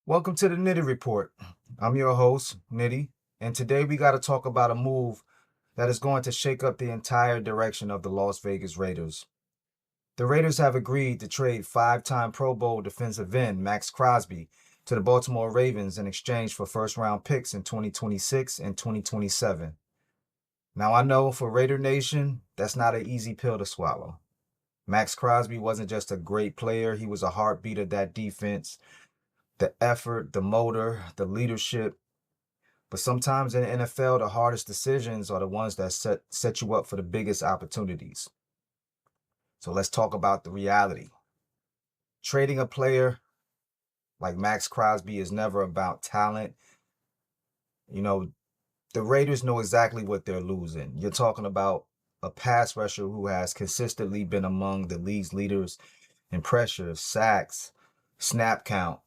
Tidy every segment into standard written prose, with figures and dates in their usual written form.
Welcome to the Nitty Report. I'm your host, Nitty, and today we got to talk about a move that is going to shake up the entire direction of the Las Vegas Raiders. The Raiders have agreed to trade five-time Pro Bowl defensive end Maxx Crosby to the Baltimore Ravens in exchange for first-round picks in 2026 and 2027. Now, I know for Raider Nation, that's not an easy pill to swallow. Maxx Crosby wasn't just a great player, he was a heartbeat of that defense. The effort, the motor, the leadership. But sometimes in the NFL, the hardest decisions are the ones that set you up for the biggest opportunities. So let's talk about the reality. Trading a player like Maxx Crosby is never about talent. You know, the Raiders know exactly what they're losing. You're talking about a pass rusher who has consistently been among the league's leaders in pressures, sacks, snap count.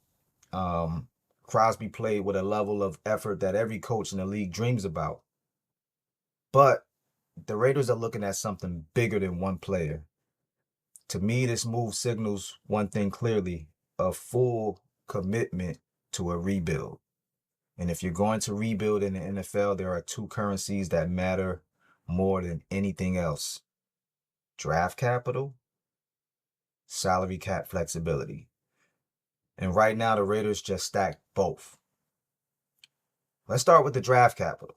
Crosby played with a level of effort that every coach in the league dreams about. But the Raiders are looking at something bigger than one player. To me, this move signals one thing clearly: a full commitment to a rebuild. And if you're going to rebuild in the NFL, there are two currencies that matter more than anything else: draft capital, salary cap flexibility. And right now, the Raiders just stacked both. Let's start with the draft capital.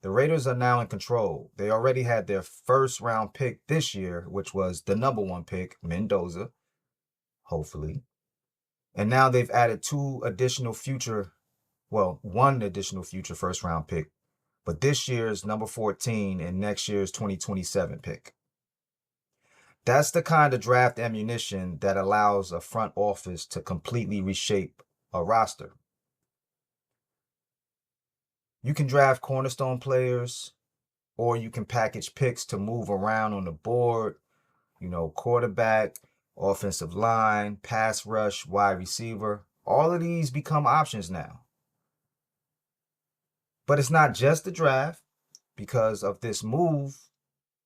The Raiders are now in control. They already had their first round pick this year, which was the number one pick, Mendoza, hopefully. And now they've added one additional future first round pick. But this year's number 14 and next year's 2027 pick. That's the kind of draft ammunition that allows a front office to completely reshape a roster. You can draft cornerstone players, or you can package picks to move around on the board, quarterback, offensive line, pass rush, wide receiver. All of these become options now. But it's not just the draft. Because of this move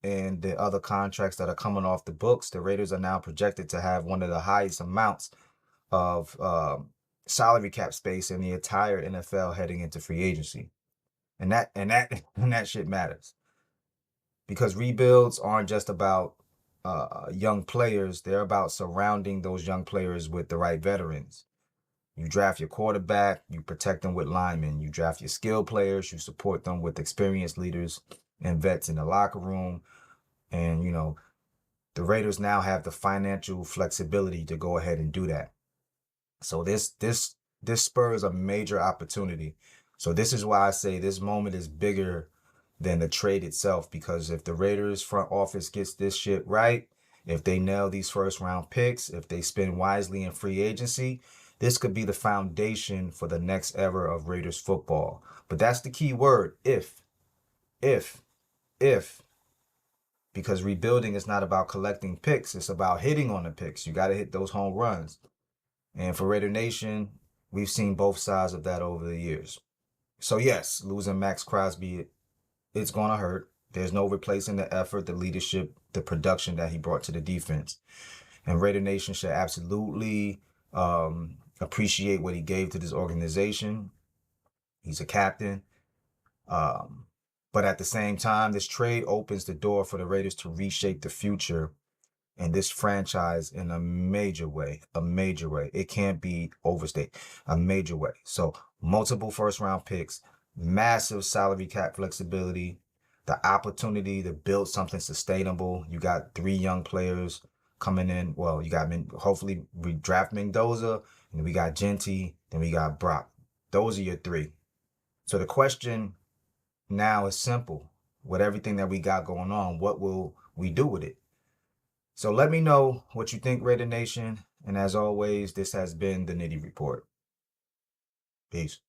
and the other contracts that are coming off the books, the Raiders are now projected to have one of the highest amounts of salary cap space in the entire NFL heading into free agency. And that shit matters, because rebuilds aren't just about young players. They're about surrounding those young players with the right veterans. You draft your quarterback, you protect them with linemen. You draft your skill players, you support them with experienced leaders and vets in the locker room. And, the Raiders now have the financial flexibility to go ahead and do that. So this spurs a major opportunity. So this is why I say this moment is bigger than the trade itself, because if the Raiders front office gets this shit right, if they nail these first round picks, if they spend wisely in free agency, this could be the foundation for the next era of Raiders football. But that's the key word: if, if, if. Because rebuilding is not about collecting picks, it's about hitting on the picks. You got to hit those home runs. And for Raider Nation, we've seen both sides of that over the years. So yes, losing Maxx Crosby, it's going to hurt. There's no replacing the effort, the leadership, the production that he brought to the defense. And Raider Nation should absolutely appreciate what he gave to this organization. He's a captain. But at the same time, this trade opens the door for the Raiders to reshape the future and this franchise in a major way. It can't be overstated. A major way. So multiple first round picks, massive salary cap flexibility, the opportunity to build something sustainable. You got 3 young players coming in. Well, you got, hopefully we draft Mendoza, and we got Genty, then we got Brock. Those are your 3. So the question now is simple. With everything that we got going on, what will we do with it? So let me know what you think, Raider Nation. And as always, this has been the Nitty Report. Peace.